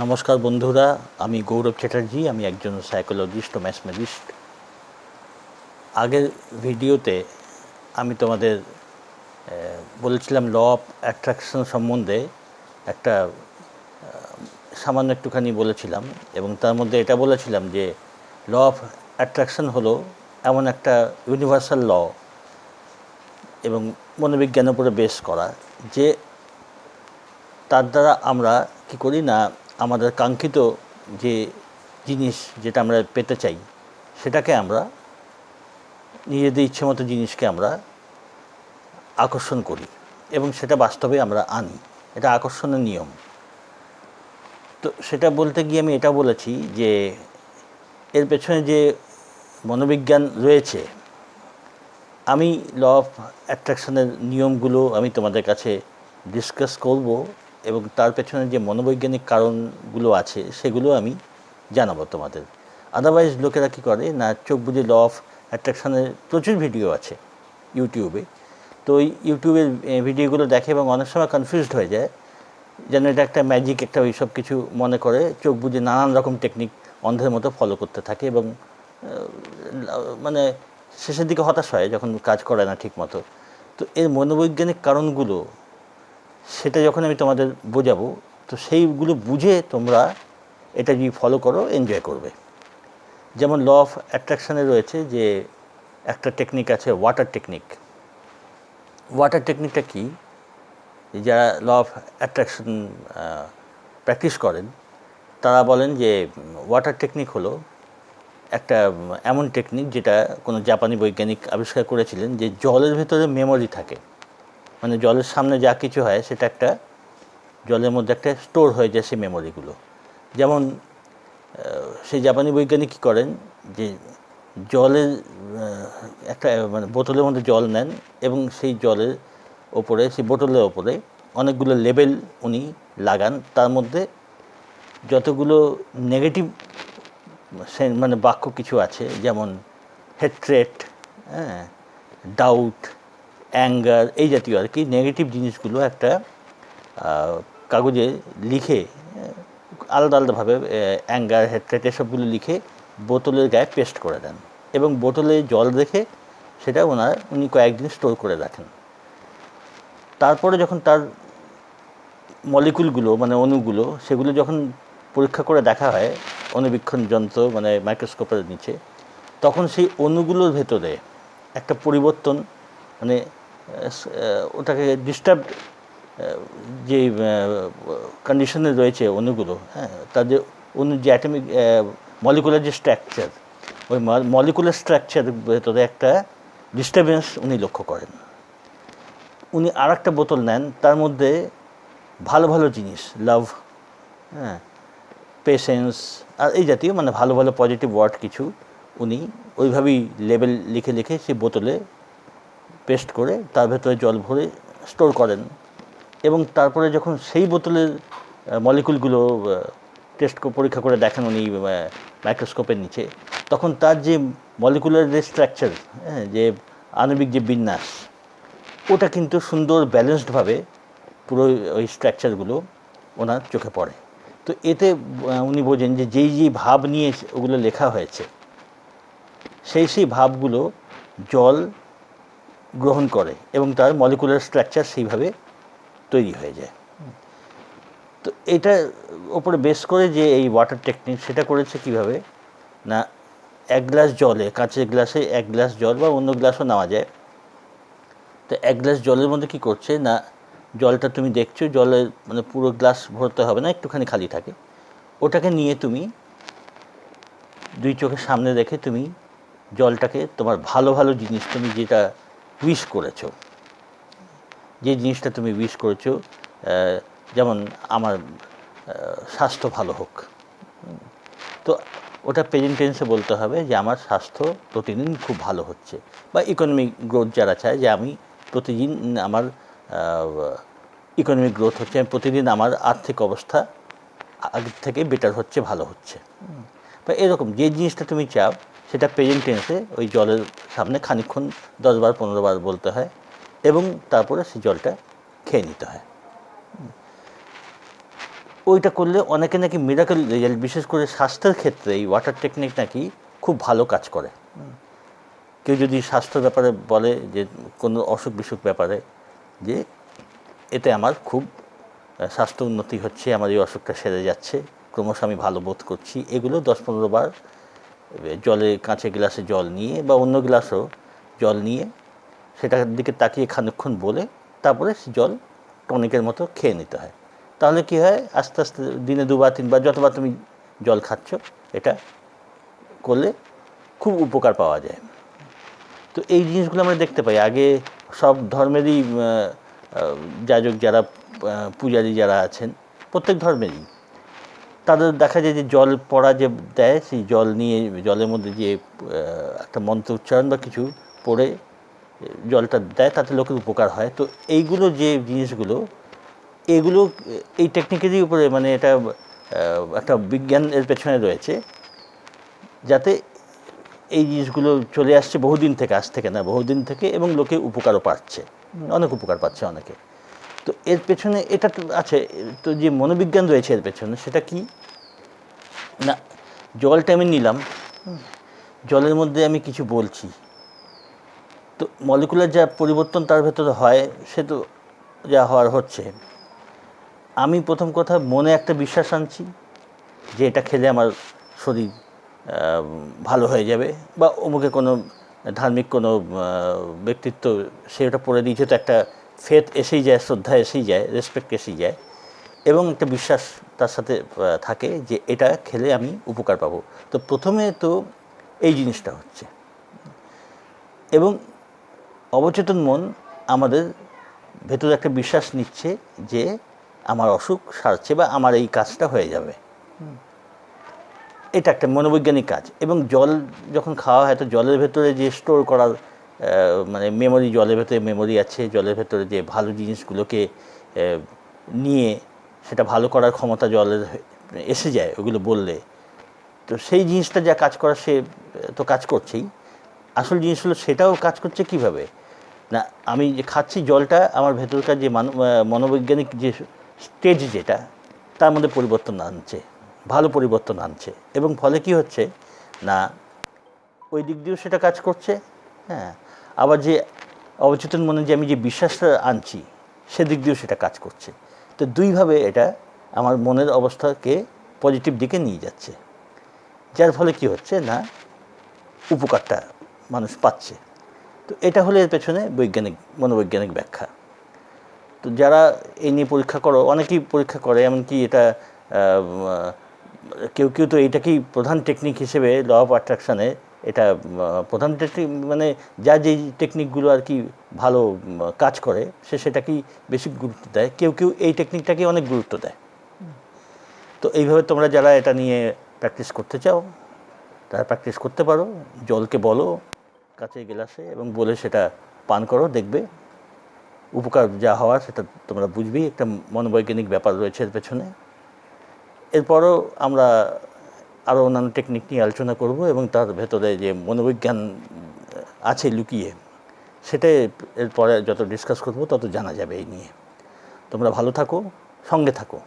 নমস্কার বন্ধুরা, আমি গৌরব চ্যাটার্জি। আমি একজন সাইকোলজিস্ট ও ম্যাথমেটিস্ট। আগের ভিডিওতে আমি তোমাদের বলেছিলাম ল অফ অ্যাট্রাকশন সম্বন্ধে একটা সামান্য একটুখানি বলেছিলাম, এবং তার মধ্যে এটা বলেছিলাম যে ল অফ অ্যাট্রাকশন হলো এমন একটা ইউনিভার্সাল ল এবং মনোবিজ্ঞানের উপরে বেস করা, যে তার দ্বারা আমরা কি করি না, আমাদের কাঙ্ক্ষিত যে জিনিস যেটা আমরা পেতে চাই সেটাকে আমরা নিজেদের ইচ্ছে মতো জিনিসকে আমরা আকর্ষণ করি এবং সেটা বাস্তবে আমরা আনি। এটা আকর্ষণের নিয়ম। তো সেটা বলতে গিয়ে আমি এটা বলেছি যে এর পেছনে যে মনোবিজ্ঞান রয়েছে, আমি ল অফ অ্যাট্রাকশনের নিয়মগুলো আমি তোমাদের কাছে ডিসকাস করব এবং তার পেছনে যে মনোবৈজ্ঞানিক কারণগুলো আছে সেগুলো আমি জানাবো তোমাদের। আদারওয়াইজ লোকেরা কী করে না, চোখ বুঝে ল অফ অ্যাট্রাকশনের প্রচুর ভিডিও আছে ইউটিউবে। তো ওই ইউটিউবের ভিডিওগুলো দেখে এবং অনেক সময় কনফিউজড হয়ে যায়, যেন এটা একটা ম্যাজিক, একটা ওইসব কিছু মনে করে চোখ বুঝে নানান রকম টেকনিক অন্ধের মতো ফলো করতে থাকে এবং মানে শেষের দিকে হতাশ হয় যখন কাজ করে না ঠিক মতো। তো এর মনোবৈজ্ঞানিক কারণগুলো সেটা যখন আমি তোমাদের বোঝাবো, তো সেইগুলো বুঝে তোমরা এটা যদি ফলো করো এনজয় করবে। যেমন ল অফ অ্যাট্রাকশানে রয়েছে যে একটা টেকনিক আছে, ওয়াটার টেকনিক। ওয়াটার টেকনিকটা কি, যারা ল অফ অ্যাট্রাকশন প্র্যাকটিস করেন তারা বলেন যে ওয়াটার টেকনিক হলো একটা এমন টেকনিক যেটা কোনো জাপানি বৈজ্ঞানিক আবিষ্কার করেছিলেন, যে জলের ভেতরে মেমোরি থাকে। মানে জলের সামনে যা কিছু হয় সেটা একটা জলের মধ্যে একটা স্টোর হয়ে যায় সেই মেমোরিগুলো। যেমন সেই জাপানি বৈজ্ঞানিক কী করেন, যে জলের একটা মানে বোতলের মধ্যে জল নেন এবং সেই জলের ওপরে, সেই বোতলের ওপরে অনেকগুলো লেবেল উনি লাগান। তার মধ্যে যতগুলো নেগেটিভ মানে বাক্য কিছু আছে, যেমন হেট্রেট, ডাউট, অ্যাঙ্গার, এই জাতীয় আর কি নেগেটিভ জিনিসগুলো একটা কাগজে লিখে আলাদা আলাদাভাবে অ্যাঙ্গার, হেট্রেট এসবগুলো লিখে বোতলের গায়ে পেস্ট করে দেন এবং বোতলে জল রেখে সেটা উনি কয়েকদিন স্টোর করে রাখেন। তারপরে যখন তার মলিকুলগুলো মানে অণুগুলো সেগুলো যখন পরীক্ষা করে দেখা হয় অণুবীক্ষণ যন্ত্র মানে মাইক্রোস্কোপের নিচে, তখন সেই অণুগুলোর ভেতরে একটা পরিবর্তন, মানে ওটাকে ডিস্টার্ব যে কন্ডিশনে রয়েছে অণুগুলো, তাদের অণু যে অ্যাটমিক মলিকুলার যে স্ট্রাকচার, ওই মলিকুলার স্ট্রাকচারের ভেতরে একটা ডিস্টারবেন্স উনি লক্ষ্য করেন। উনি আর একটা বোতল নেন, তার মধ্যে ভালো ভালো জিনিস, লাভ, পেশেন্স আর এই জাতীয় মানে ভালো ভালো পজিটিভ ওয়ার্ড কিছু উনি ওইভাবেই লেবেল লিখে লিখে সেই বোতলে পেস্ট করে তার ভেতরে জল ভরে স্টোর করেন। এবং তারপরে যখন সেই বোতলের মলিকুলগুলো পরীক্ষা করে দেখেন উনি মাইক্রোস্কোপের নিচে, তখন তার যে মলিকুলার যে স্ট্রাকচার, যে আণবিক যে বিন্যাস, ওটা কিন্তু সুন্দর ব্যালেন্সডভাবে পুরো ওই স্ট্রাকচারগুলো ওনার চোখে পড়ে। তো এতে উনি বোঝেন যে যেই ভাব নিয়ে ওগুলো লেখা হয়েছে সেই ভাবগুলো জল গ্রহণ করে এবং তার মলিকুলার স্ট্রাকচার সেইভাবে তৈরি হয়ে যায়। তো এটার ওপরে বেস করে যে এই ওয়াটার টেকনিক, সেটা করেছে কিভাবে না, এক গ্লাস জলে, কাঁচের গ্লাসে এক গ্লাস জল বা অন্য গ্লাসও নেওয়া যায়। তো এক গ্লাস জলের মধ্যে কী করছে না, জলটা তুমি দেখছো, জলের মানে পুরো গ্লাস ভরতে হবে না, একটুখানি খালি থাকে, ওটাকে নিয়ে তুমি দুই চোখের সামনে রেখে তুমি জলটাকে তোমার ভালো ভালো জিনিস, তুমি যেটা উইশ করেছো, যে জিনিসটা তুমি উইশ করেছো, যেমন আমার স্বাস্থ্য ভালো হোক, তো ওটা প্রেজেন্ট টেন্সে বলতে হবে যে আমার স্বাস্থ্য প্রতিদিন খুব ভালো হচ্ছে, বা ইকোনমিক গ্রোথ যারা চায় যে আমি প্রতিদিন আমার ইকোনমিক গ্রোথ হচ্ছে, প্রতিদিন আমার আর্থিক অবস্থা আগের থেকে বেটার হচ্ছে, ভালো হচ্ছে, বা এরকম যে জিনিসটা তুমি চাও সেটা প্রেজেন্ট টেন্সে ওই জলের সামনে খানিকক্ষণ 10 বার 15 বার বলতে হয় এবং তারপরে সেই জলটা খেয়ে নিতে হয়। ওইটা করলে অনেকে নাকি মিরাকেল রেজাল্ট, বিশেষ করে স্বাস্থ্যের ক্ষেত্রে এই ওয়াটার টেকনিক নাকি খুব ভালো কাজ করে। কেউ যদি স্বাস্থ্য ব্যাপারে বলে, যে কোনো অসুখ বিসুখ ব্যাপারে, যে এতে আমার খুব স্বাস্থ্য উন্নতি হচ্ছে, আমার এই অসুখটা সেরে যাচ্ছে, ক্রমশ আমি ভালো বোধ করছি, এগুলো 10-15 বার জলে, কাঁচের গ্লাসে জল নিয়ে বা অন্য গ্লাসও জল নিয়ে সেটার দিকে তাকিয়ে খানিকক্ষণ বলে তারপরে জল টনিকের মতো খেয়ে নিতে হয়। তাহলে কি হয়, আস্তে আস্তে দিনে 2-3 বার, যতবার তুমি জল খাচ্ছ, এটা করলে খুব উপকার পাওয়া যায়। তো এই জিনিসগুলো আমরা দেখতে পাই। আগে সব ধর্মেরই যাজক যারা, পূজারী যারা আছেন, প্রত্যেক ধর্মেরই তাদের দেখা যায় যে জল পড়া যে দেয়, সেই জল নিয়ে জলের মধ্যে যে একটা মন্ত্র উচ্চারণ বা কিছু পড়ে জলটা দেয়, তাতে লোকের উপকার হয়। তো এইগুলো যে জিনিসগুলো, এগুলো এই টেকনিকেরই উপরে, মানে এটা একটা বিজ্ঞান এর পেছনে রয়েছে, যাতে এই জিনিসগুলো চলে আসছে বহুদিন থেকে, আজ থেকে না, বহুদিন থেকে, এবং লোকে উপকারও পাচ্ছে, অনেক উপকার পাচ্ছে অনেকে। তো এর পেছনে এটা তো আছে, তো যে মনোবিজ্ঞান রয়েছে এর পেছনে, সেটা কি না, জলটা আমি নিলাম, জলের মধ্যে আমি কিছু বলছি, তো মলিকুলার যা পরিবর্তন তার ভেতরে হয়, সে তো যা হওয়ার হচ্ছে। আমি প্রথম কথা মনে একটা বিশ্বাস আনছি যে এটা খেলে আমার শরীর ভালো হয়ে যাবে, বা অমুকে কোনো ধার্মিক কোনো ব্যক্তিত্ব সে ওটা পড়ে দিয়েছে, তো একটা ফেথ এসেই যায়, শ্রদ্ধা এসেই যায়, রেসপেক্ট এসেই যায়, এবং একটা বিশ্বাস তার সাথে থাকে যে এটা খেলে আমি উপকার পাবো। তো প্রথমে তো এই জিনিসটা হচ্ছে, এবং অবচেতন মন আমাদের ভেতরে একটা বিশ্বাস নিচ্ছে যে আমার অসুখ সারছে বা আমার এই কাজটা হয়ে যাবে। এটা একটা মনোবৈজ্ঞানিক কাজ। এবং জল যখন খাওয়া হয়, তো জলের ভেতরে যে স্টোর করার মানে মেমোরি, জলের ভেতরে মেমোরি আছে, জলের ভেতরে যে ভালো জিনিসগুলোকে নিয়ে সেটা ভালো করার ক্ষমতা জলের এসে যায় ওগুলো বললে। তো সেই জিনিসটা যা কাজ করা, সে তো কাজ করছেই। আসল জিনিস হলো সেটাও কাজ করছে কিভাবে না, আমি যে খাচ্ছি জলটা আমার ভেতরকার যে মনোবৈজ্ঞানিক যে স্টেজ, যেটা তার মধ্যে পরিবর্তন আনছে, ভালো পরিবর্তন আনছে। এবং ফলে কি হচ্ছে না, ওই দিক দিয়েও সেটা কাজ করছে, হ্যাঁ, আবার যে অবচেতন মনে যে আমি যে বিশ্বাসটা আনছি, সেদিক দিয়েও সেটা কাজ করছে। তো দুইভাবে এটা আমার মনের অবস্থাকে পজিটিভ দিকে নিয়ে যাচ্ছে, যার ফলে কি হচ্ছে না, উপকারটা মানুষ পাচ্ছে। তো এটা হলো এর পেছনে বৈজ্ঞানিক, মনোবৈজ্ঞানিক ব্যাখ্যা। তো যারা এই নিয়ে পরীক্ষা করো, অনেকেই পরীক্ষা করে, এমনকি এটা কেউ কেউ তো এইটাকেই প্রধান টেকনিক হিসেবে, ল অফ অ্যাট্রাকশানে এটা প্রধান টেকনিক, মানে যা যেই টেকনিকগুলো আর কি ভালো কাজ করে, সে সেটাকেই বেশি গুরুত্ব দেয়। কেউ কেউ এই টেকনিকটাকেই অনেক গুরুত্ব দেয়। তো এইভাবে তোমরা যারা এটা নিয়ে প্র্যাকটিস করতে চাও, তারা প্র্যাকটিস করতে পারো। জলকে বলো কাচের গ্লাসে, এবং বলে সেটা পান করো, দেখবে উপকার যা হওয়ার সেটা তোমরা বুঝবেই। একটা মনোবৈজ্ঞানিক ব্যাপার রয়েছে এর পেছনে। এরপরও আমরা আরও অন্যান্য টেকনিক নিয়ে আলোচনা করব, এবং তার ভেতরে যে মনোবিজ্ঞান আছে লুকিয়ে, সেটাই এরপরে যত ডিসকাস করব তত জানা যাবে এই নিয়ে। তোমরা ভালো থাকো, সঙ্গে থাকো।